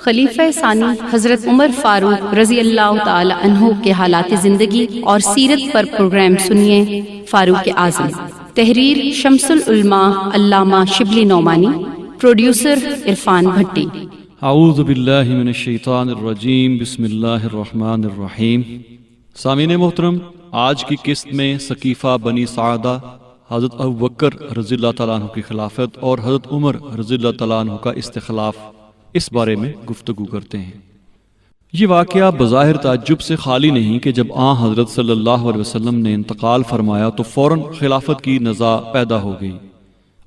خلیفہ ثانی حضرت عمر فاروق رضی اللہ تعالی عنہ کے حالات زندگی اور سیرت پر پروگرام سنیے۔ فاروق اعظم، تحریر شمس العلماء علامہ شبلی نعمانی، پروڈیوسر عرفان بھٹی۔ اعوذ باللہ من الشیطان الرجیم، بسم اللہ الرحمن الرحیم۔ سامعین محترم، آج کی قسط میں ثقیفہ بنی سعدہ، حضرت ابوبکر رضی اللہ تعالیٰ عنہ کی خلافت اور حضرت عمر رضی اللہ تعالیٰ عنہ کا استخلاف، اس بارے میں گفتگو کرتے ہیں۔ یہ واقعہ بظاہر تعجب سے خالی نہیں کہ جب آن حضرت صلی اللہ علیہ وسلم نے انتقال فرمایا تو فوراً خلافت کی نزاع پیدا ہو گئی،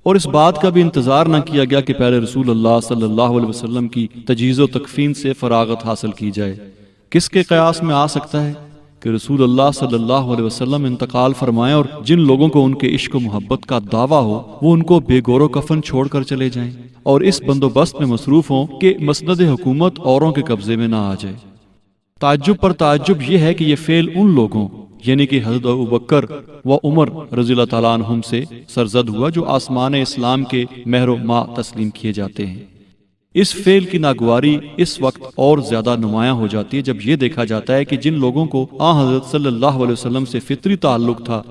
اور اس بات کا بھی انتظار نہ کیا گیا کہ پہلے رسول اللہ صلی اللہ علیہ وسلم کی تجہیز و تکفین سے فراغت حاصل کی جائے۔ کس کے قیاس میں آ سکتا ہے کہ رسول اللہ صلی اللہ علیہ وسلم انتقال فرمائیں اور جن لوگوں کو ان کے عشق و محبت کا دعویٰ ہو وہ ان کو بے گور و کفن چھوڑ کر چلے جائیں اور اس بندوبست میں مصروف ہوں کہ مسند حکومت اوروں کے قبضے میں نہ آ جائے۔ تعجب پر تعجب یہ ہے کہ یہ فعل ان لوگوں یعنی کہ حضرت ابوبکر و عمر رضی اللہ تعالیٰ عنہم سے سرزد ہوا جو آسمان اسلام کے مہر و ماہ تسلیم کیے جاتے ہیں۔ اس فعل کی ناگواری اس وقت اور زیادہ نمایاں ہو جاتی ہے جب یہ دیکھا جاتا ہے کہ جن لوگوں کو آن حضرت صلی اللہ علیہ وسلم سے فطری تعلق تھا،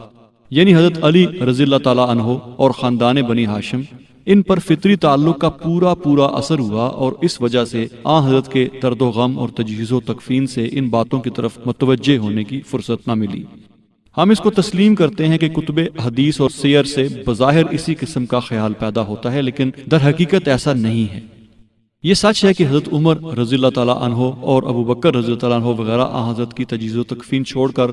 یعنی حضرت علی رضی اللہ تعالیٰ عنہ اور خاندان بنی ہاشم، ان پر فطری تعلق کا پورا اثر ہوا اور اس وجہ سے آن حضرت کے درد و غم اور تجہیز و تکفین سے ان باتوں کی طرف متوجہ ہونے کی فرصت نہ ملی۔ ہم اس کو تسلیم کرتے ہیں کہ کتب حدیث اور سیر سے بظاہر اسی قسم کا خیال پیدا ہوتا ہے، لیکن در حقیقت ایسا نہیں ہے۔ یہ سچ ہے کہ حضرت عمر رضی اللہ تعالیٰ عنہ اور ابوبکر رضی اللہ تعالیٰ عنہ وغیرہ آن حضرت کی تجہیز و تکفین چھوڑ کر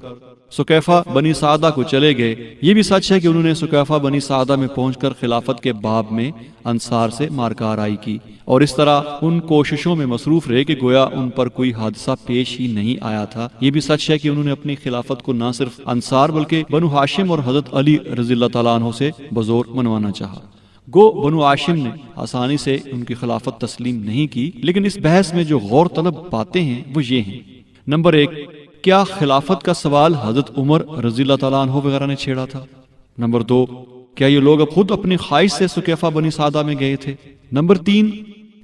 ثقیفہ بنی سعدہ کو چلے گئے۔ یہ بھی سچ ہے کہ انہوں نے ثقیفہ بنی سعدہ میں پہنچ کر خلافت کے باب میں انصار سے مارکارائی کی اور اس طرح ان کوششوں میں مصروف رہے کہ گویا ان پر کوئی حادثہ پیش ہی نہیں آیا تھا۔ یہ بھی سچ ہے کہ انہوں نے اپنی خلافت کو نہ صرف انصار بلکہ بنو ہاشم اور حضرت علی رضی اللہ تعالیٰ عنہ سے بزور منوانا چاہا۔ گو بنو ہاشم نے آسانی سے ان کی خلافت تسلیم نہیں کی، لیکن اس بحث میں جو غور طلب باتیں ہیں وہ یہ ہیں۔ نمبر 1، کیا خلافت کا سوال حضرت عمر رضی اللہ تعالیٰ عنہ وغیرہ نے چھیڑا تھا؟ نمبر 2، کیا یہ لوگ اب خود اپنی خواہش سے ثقیفہ بنی سعدہ میں گئے تھے؟ نمبر 3،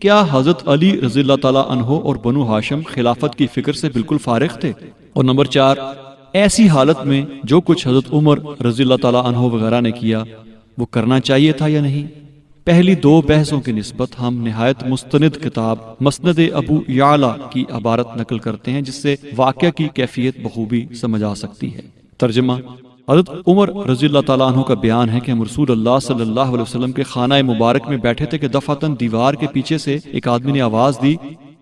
کیا حضرت علی رضی اللہ تعالیٰ عنہ اور بنو ہاشم خلافت کی فکر سے بالکل فارغ تھے؟ اور نمبر 4، ایسی حالت میں جو کچھ حضرت عمر رضی اللہ تعالیٰ عنہ وغیرہ نے کیا وہ کرنا چاہیے تھا یا نہیں؟ پہلی 2 بحثوں کی نسبت ہم نہایت مستند کتاب مسند ابو یعلا کی عبارت نقل کرتے ہیں جس سے واقعہ کی کیفیت بخوبی سمجھ آ سکتی ہے۔ ترجمہ: حضرت عمر رضی اللہ تعالیٰ عنہ کا بیان ہے کہ ہم رسول اللہ صلی اللہ علیہ وسلم کے خانہ مبارک میں بیٹھے تھے کہ دفعتاً دیوار کے پیچھے سے ایک آدمی نے آواز دی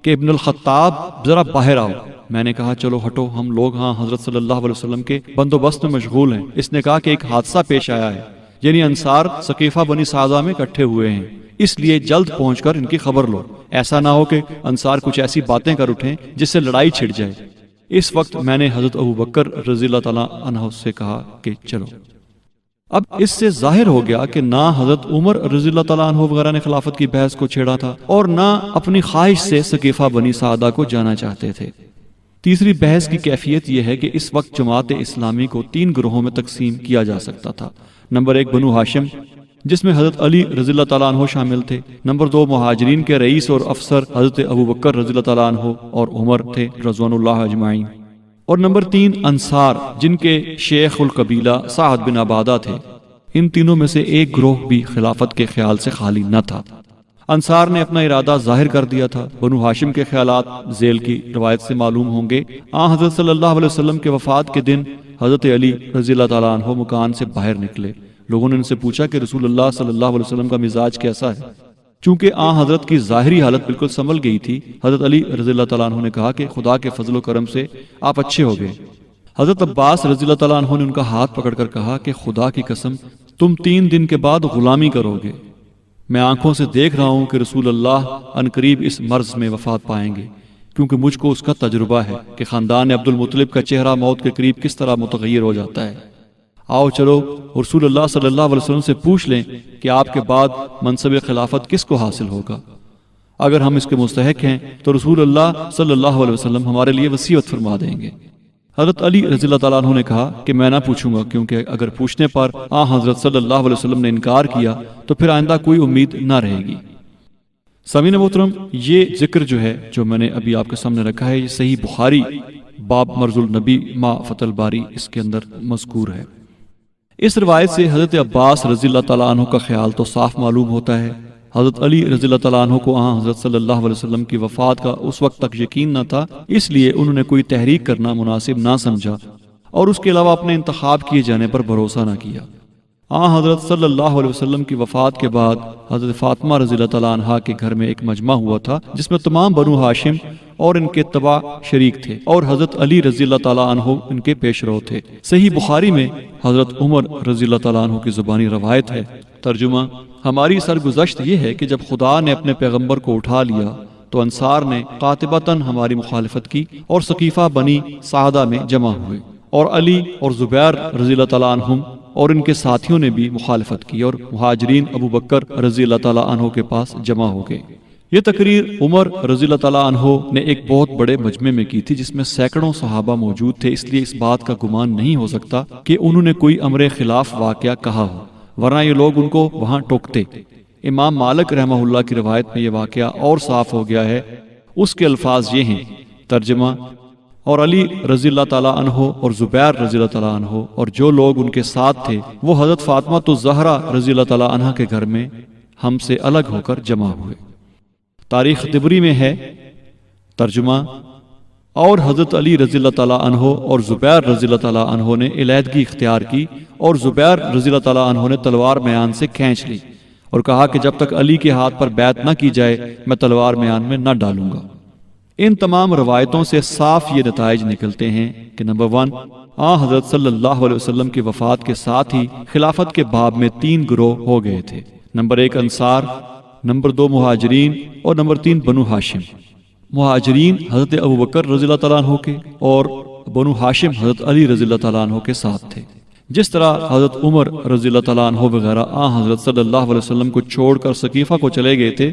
کہ ابن الخطاب ذرا باہر آؤ۔ میں نے کہا چلو ہٹو، ہم لوگ ہاں حضرت صلی اللہ علیہ وسلم کے بندوبست میں مشغول ہیں۔ اس نے کہا کہ ایک حادثہ پیش آیا ہے، یعنی انصار ثقیفہ بنی سعدہ میں اکٹھے ہوئے ہیں، اس لیے جلد پہنچ کر ان کی خبر لو، ایسا نہ ہو کہ انصار کچھ ایسی باتیں کر اٹھیں جس سے لڑائی چھڑ جائے۔ اس وقت میں نے حضرت ابوبکر رضی اللہ تعالیٰ عنہ سے کہا کہ چلو۔ اب اس سے ظاہر ہو گیا کہ نہ حضرت عمر رضی اللہ تعالیٰ عنہ وغیرہ نے خلافت کی بحث کو چھیڑا تھا اور نہ اپنی خواہش سے ثقیفہ بنی سعدہ کو جانا چاہتے تھے۔ تیسری بحث کی کیفیت یہ ہے کہ اس وقت جماعت اسلامی کو 3 گروہوں میں تقسیم کیا جا سکتا تھا۔ نمبر 1 بنو ہاشم، جس میں حضرت علی رضی اللہ تعالیٰ عنہ شامل تھے۔ نمبر 2 مہاجرین کے رئیس اور افسر حضرت ابوبکر رضی اللہ تعالیٰ عنہ اور عمر تھے رضوان اللہ اجمعین۔ اور نمبر 3 انصار، جن کے شیخ القبیلہ سعد بن عبادہ تھے۔ ان تینوں میں سے ایک گروہ بھی خلافت کے خیال سے خالی نہ تھا۔ انصار نے اپنا ارادہ ظاہر کر دیا تھا۔ بنو ہاشم کے خیالات ذیل کی روایت سے معلوم ہوں گے۔ آن حضرت صلی اللہ علیہ وسلم کے وفات کے دن حضرت علی رضی اللہ تعالیٰ عنہ مکان سے باہر نکلے۔ لوگوں نے ان سے پوچھا کہ رسول اللہ صلی اللہ علیہ وسلم کا مزاج کیسا ہے؟ چونکہ آن حضرت کی ظاہری حالت بالکل سنبھل گئی تھی، حضرت علی رضی اللہ تعالیٰ عنہ نے کہا کہ خدا کے فضل و کرم سے آپ اچھے ہو گئے۔ حضرت عباس رضی اللہ تعالیٰ عنہ نے ان کا ہاتھ پکڑ کر کہا کہ خدا کی قسم تم 3 دن کے بعد غلامی کرو گے۔ میں آنکھوں سے دیکھ رہا ہوں کہ رسول اللہ عنقریب اس مرض میں وفات پائیں گے، کیونکہ مجھ کو اس کا تجربہ ہے کہ خاندان عبد المطلب کا چہرہ موت کے قریب کس طرح متغیر ہو جاتا ہے۔ آؤ چلو رسول اللہ صلی اللہ علیہ وسلم سے پوچھ لیں کہ آپ کے بعد منصب خلافت کس کو حاصل ہوگا۔ اگر ہم اس کے مستحق ہیں تو رسول اللہ صلی اللہ علیہ وسلم ہمارے لیے وصیت فرما دیں گے۔ حضرت علی رضی اللہ تعالیٰ عنہ نے کہا کہ میں نہ پوچھوں گا، کیونکہ اگر پوچھنے پر حضرت صلی اللہ علیہ وسلم نے انکار کیا تو پھر آئندہ کوئی امید نہ رہے گی۔ سامعین محترم، یہ ذکر جو ہے جو میں نے ابھی آپ کے سامنے رکھا ہے، یہ صحیح بخاری باب مرض النبی ما فتح الباری اس کے اندر مذکور ہے۔ اس روایت سے حضرت عباس رضی اللہ تعالیٰ عنہ کا خیال تو صاف معلوم ہوتا ہے۔ حضرت علی رضی اللہ تعالیٰ عنہ کو حضرت صلی اللہ علیہ وسلم کی وفات کا اس وقت تک یقین نہ تھا، اس لیے انہوں نے کوئی تحریک کرنا مناسب نہ سمجھا اور اس کے علاوہ اپنے انتخاب کیے جانے پر بھروسہ نہ کیا۔ حضرت صلی اللہ علیہ وسلم کی وفات کے بعد حضرت فاطمہ رضی اللہ تعالیٰ عنہ کے گھر میں ایک مجمع ہوا تھا جس میں تمام بنو ہاشم اور ان کے تبع شریک تھے، اور حضرت علی رضی اللہ تعالیٰ عنہ ان کے پیش رو تھے۔ صحیح بخاری میں حضرت عمر رضی اللہ تعالیٰ عنہ کی زبانی روایت ہے۔ ترجمہ: ہماری سرگزشت یہ ہے کہ جب خدا نے اپنے پیغمبر کو اٹھا لیا تو انصار نے قاطبتاً ہماری مخالفت کی اور سقیفہ بنی سعدہ میں جمع ہوئے، اور علی اور زبیر رضی اللہ تعالیٰ عنہم اور ان کے ساتھیوں نے بھی مخالفت کی، اور مہاجرین ابو بکر رضی اللہ تعالیٰ عنہ کے پاس جمع ہو گئے۔ یہ تقریر عمر رضی اللہ تعالیٰ عنہ نے ایک بہت بڑے مجمع میں کی تھی جس میں سینکڑوں صحابہ موجود تھے، اس لیے اس بات کا گمان نہیں ہو سکتا کہ انہوں نے کوئی امر خلاف واقعہ کہا ہو، ورنہ یہ لوگ ان کو وہاں ٹوکتے۔ امام مالک رحمہ اللہ کی روایت میں یہ واقعہ اور صاف ہو گیا ہے۔ اس کے الفاظ یہ ہیں، ترجمہ: اور علی رضی اللہ تعالیٰ عنہ اور زبیر رضی اللہ تعالیٰ عنہ اور جو لوگ ان کے ساتھ تھے وہ حضرت فاطمہ الزہرا رضی اللہ تعالیٰ عنہ کے گھر میں ہم سے الگ ہو کر جمع ہوئے۔ تاریخ طبری میں ہے، ترجمہ: اور حضرت علی رضی اللہ تعالیٰ عنہ اور زبیر رضی اللہ تعالیٰ عنہ نے علیحدگی اختیار کی، اور زبیر رضی اللہ تعالیٰ عنہ نے تلوار میان سے کھینچ لی اور کہا کہ جب تک علی کے ہاتھ پر بیعت نہ کی جائے میں تلوار میان میں نہ ڈالوں گا۔ ان تمام روایتوں سے صاف یہ نتائج نکلتے ہیں کہ نمبر 1، حضرت صلی اللہ علیہ وسلم کی وفات کے ساتھ ہی خلافت کے باب میں 3 گروہ ہو گئے تھے۔ نمبر 1 انصار، نمبر 2 مہاجرین، اور نمبر 3 بنو ہاشم۔ مہاجرین حضرت ابو بکر رضی اللہ تعالیٰ عنہ کے اور بنو ہاشم حضرت علی رضی اللہ تعالیٰ عنہ کے ساتھ تھے۔ جس طرح حضرت عمر رضی اللہ تعالیٰ عنہ وغیرہ حضرت صلی اللہ علیہ وسلم کو چھوڑ کر سقیفہ کو چلے گئے تھے،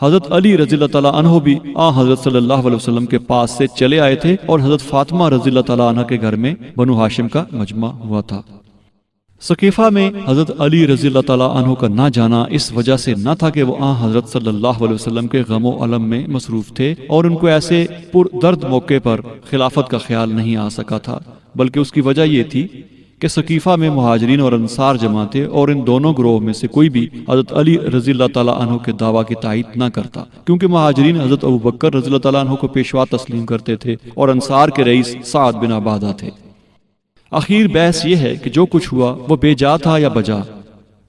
حضرت علی رضی اللہ تعالیٰ عنہ بھی حضرت صلی اللہ علیہ وسلم کے پاس سے چلے آئے تھے، اور حضرت فاطمہ رضی اللہ تعالیٰ عنہ کے گھر میں بنو ہاشم کا مجمع ہوا تھا۔ سقیفہ میں حضرت علی رضی اللہ تعالیٰ عنہ کا نہ جانا اس وجہ سے نہ تھا کہ وہ حضرت صلی اللہ علیہ وسلم کے غم و الم میں مصروف تھے اور ان کو ایسے پر درد موقع پر خلافت کا خیال نہیں آ سکا تھا، بلکہ اس کی وجہ یہ تھی کہ سقیفہ میں مہاجرین اور انصار جمع تھے، اور ان دونوں گروہ میں سے کوئی بھی حضرت علی رضی اللہ تعالیٰ عنہ کے دعویٰ کی تائید نہ کرتا، کیونکہ مہاجرین حضرت ابو بکر رضی اللہ تعالیٰ عنہ کو پیشوا تسلیم کرتے تھے اور انصار کے رئیس سعد بن عبادہ تھے۔ اخیر بحث یہ ہے کہ جو کچھ ہوا وہ بے جا تھا یا بجا،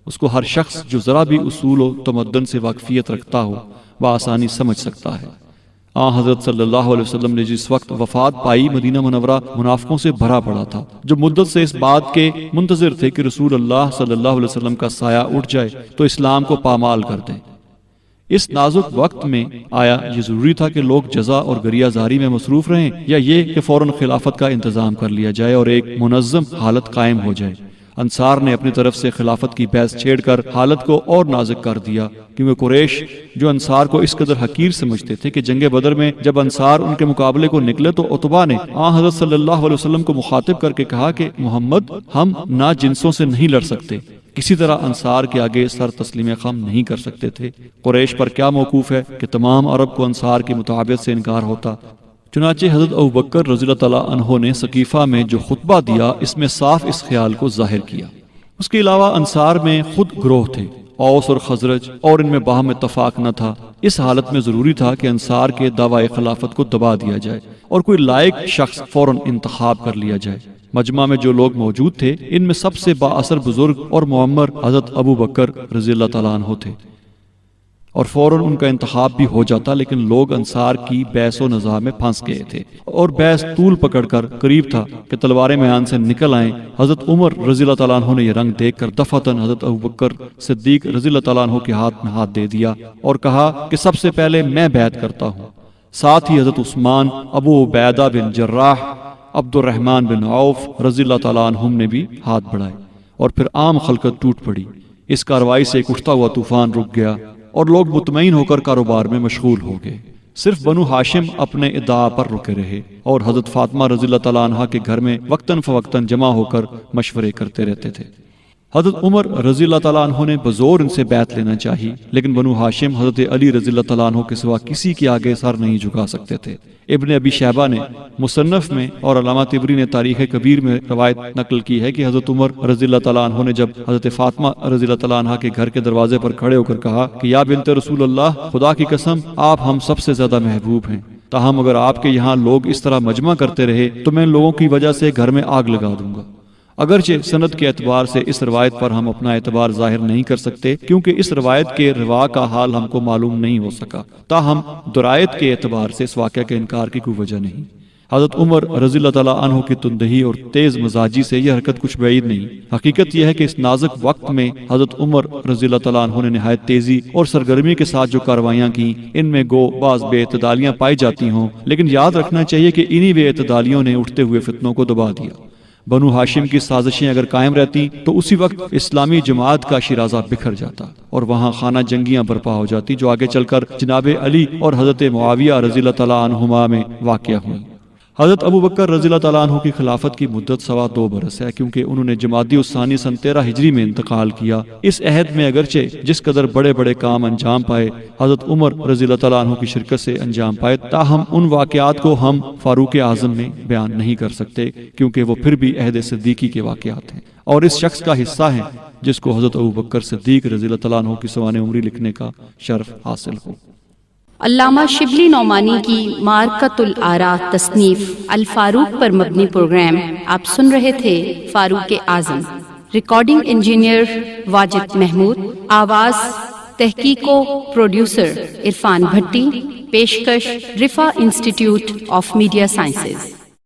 اس کو ہر شخص جو ذرا بھی اصول و تمدن سے واقفیت رکھتا ہو بآسانی سمجھ سکتا ہے۔ حضرت صلی اللہ علیہ وسلم نے جس وقت وفات پائی مدینہ منورہ منافقوں سے بھرا پڑا تھا، جو مدت سے اس بات کے منتظر تھے کہ رسول اللہ صلی اللہ علیہ وسلم کا سایہ اٹھ جائے تو اسلام کو پامال کر دیں۔ اس نازک وقت میں آیا یہ ضروری تھا کہ لوگ جزا اور گریہ زاری میں مصروف رہیں، یا یہ کہ فوراً خلافت کا انتظام کر لیا جائے اور ایک منظم حالت قائم ہو جائے؟ انصار نے اپنی طرف سے خلافت کی بحث چھیڑ کر حالت کو اور نازک کر دیا، کیونکہ قریش جو انصار کو اس قدر حقیر سمجھتے تھے کہ جنگ بدر میں جب انصار ان کے مقابلے کو نکلے تو عتبہ نے حضرت صلی اللہ علیہ وسلم کو مخاطب کر کے کہا کہ محمد، ہم نا جنسوں سے نہیں لڑ سکتے، کسی طرح انصار کے آگے سر تسلیم خم نہیں کر سکتے تھے۔ قریش پر کیا موقوف ہے کہ تمام عرب کو انصار کی مطابقت سے انکار ہوتا۔ چنانچہ حضرت ابو بکر رضی اللہ تعالیٰ عنہ نے سقیفہ میں جو خطبہ دیا اس میں صاف اس خیال کو ظاہر کیا۔ اس کے علاوہ انصار میں خود گروہ تھے، اوس اور خزرج، اور ان میں باہم اتفاق نہ تھا۔ اس حالت میں ضروری تھا کہ انصار کے دعوی خلافت کو دبا دیا جائے اور کوئی لائق شخص فوراً انتخاب کر لیا جائے۔ مجمع میں جو لوگ موجود تھے ان میں سب سے با اثر بزرگ اور معمر حضرت ابو بکر رضی اللہ تعالیٰ عنہ تھے، اور فوراً ان کا انتخاب بھی ہو جاتا، لیکن لوگ انصار کی بحث و نزاع میں پھنس گئے تھے اور بحث طول پکڑ کر قریب تھا کہ تلواریں میان سے نکل آئیں۔ حضرت عمر رضی اللہ تعالیٰ عنہ نے یہ رنگ دیکھ کر دفعتاً حضرت ابو بکر صدیق رضی اللہ تعالیٰ عنہ کے ہاتھ میں ہاتھ دے دیا اور کہا کہ سب سے پہلے میں بیعت کرتا ہوں۔ ساتھ ہی حضرت عثمان، ابو عبیدہ بن جراح، عبد الرحمن بن عوف رضی اللہ تعالیٰ عنہم نے بھی ہاتھ بڑھائے، اور پھر عام خلقت ٹوٹ پڑی۔ اس کارروائی سے ایک اٹھتا ہوا طوفان رک گیا اور لوگ مطمئن ہو کر کاروبار میں مشغول ہو گئے۔ صرف بنو ہاشم اپنے ادعا پر رکے رہے اور حضرت فاطمہ رضی اللہ تعالیٰ عنہ کے گھر میں وقتاً فوقتاً جمع ہو کر مشورے کرتے رہتے تھے۔ حضرت عمر رضی اللہ تعالیٰ عنہ نے بزور ان سے بیعت لینا چاہی، لیکن بنو ہاشم حضرت علی رضی اللہ تعالیٰ عنہ کے سوا کسی کے آگے سر نہیں جھکا سکتے تھے۔ ابن ابی شیبہ نے مصنف میں اور علامہ طبری نے تاریخ کبیر میں روایت نقل کی ہے کہ حضرت عمر رضی اللہ تعالیٰ عنہ نے جب حضرت فاطمہ رضی اللہ تعالیٰ عنہ کے گھر کے دروازے پر کھڑے ہو کر کہا کہ یا بنت رسول اللہ، خدا کی قسم آپ ہم سب سے زیادہ محبوب ہیں، تاہم اگر آپ کے یہاں لوگ اس طرح مجمع کرتے رہے تو میں ان لوگوں کی وجہ سے گھر میں آگ لگا دوں گا۔ اگرچہ سند کے اعتبار سے اس روایت پر ہم اپنا اعتبار ظاہر نہیں کر سکتے کیونکہ اس روایت کے روا کا حال ہم کو معلوم نہیں ہو سکا، تاہم درایت کے اعتبار سے اس واقعہ کے انکار کی کوئی وجہ نہیں۔ حضرت عمر رضی اللہ تعالیٰ عنہ کی تندہی اور تیز مزاجی سے یہ حرکت کچھ بعید نہیں۔ حقیقت یہ ہے کہ اس نازک وقت میں حضرت عمر رضی اللہ تعالیٰ عنہ نے نہایت تیزی اور سرگرمی کے ساتھ جو کاروائیاں کی، ان میں گو بعض بے اعتدالیاں پائی جاتی ہوں، لیکن یاد رکھنا چاہیے کہ انہی بے اعتدالیوں نے اٹھتے ہوئے فتنوں کو دبا دیا۔ بنو ہاشم کی سازشیں اگر قائم رہتی تو اسی وقت اسلامی جماعت کا شیرازہ بکھر جاتا اور وہاں خانہ جنگیاں برپا ہو جاتی جو آگے چل کر جناب علی اور حضرت معاویہ رضی اللہ تعالیٰ عنہما میں واقع ہوئی۔ حضرت ابو بکر رضی اللہ تعالیٰ عنہ کی خلافت کی مدت 2.25 برس ہے، کیونکہ انہوں نے جمادی الثانی سن 13 ہجری میں انتقال کیا۔ اس عہد میں اگرچہ جس قدر بڑے بڑے کام انجام پائے حضرت عمر رضی اللہ تعالیٰ عنہ کی شرکت سے انجام پائے، تاہم ان واقعات کو ہم فاروق اعظم میں بیان نہیں کر سکتے کیونکہ وہ پھر بھی عہد صدیقی کے واقعات ہیں اور اس شخص کا حصہ ہیں جس کو حضرت ابو بکر صدیق رضی اللہ تعالیٰ عنہ کی سوانح عمری لکھنے کا شرف حاصل ہو۔ علامہ شبلی نعمانی کی معرکۃ الآراء تصنیف الفاروق پر مبنی پروگرام آپ سن رہے تھے۔ فاروق اعظم، ریکارڈنگ انجینئر واجد محمود، آواز تحقیق و پروڈیوسر عرفان بھٹی، پیشکش رفا انسٹیٹیوٹ آف میڈیا سائنسز۔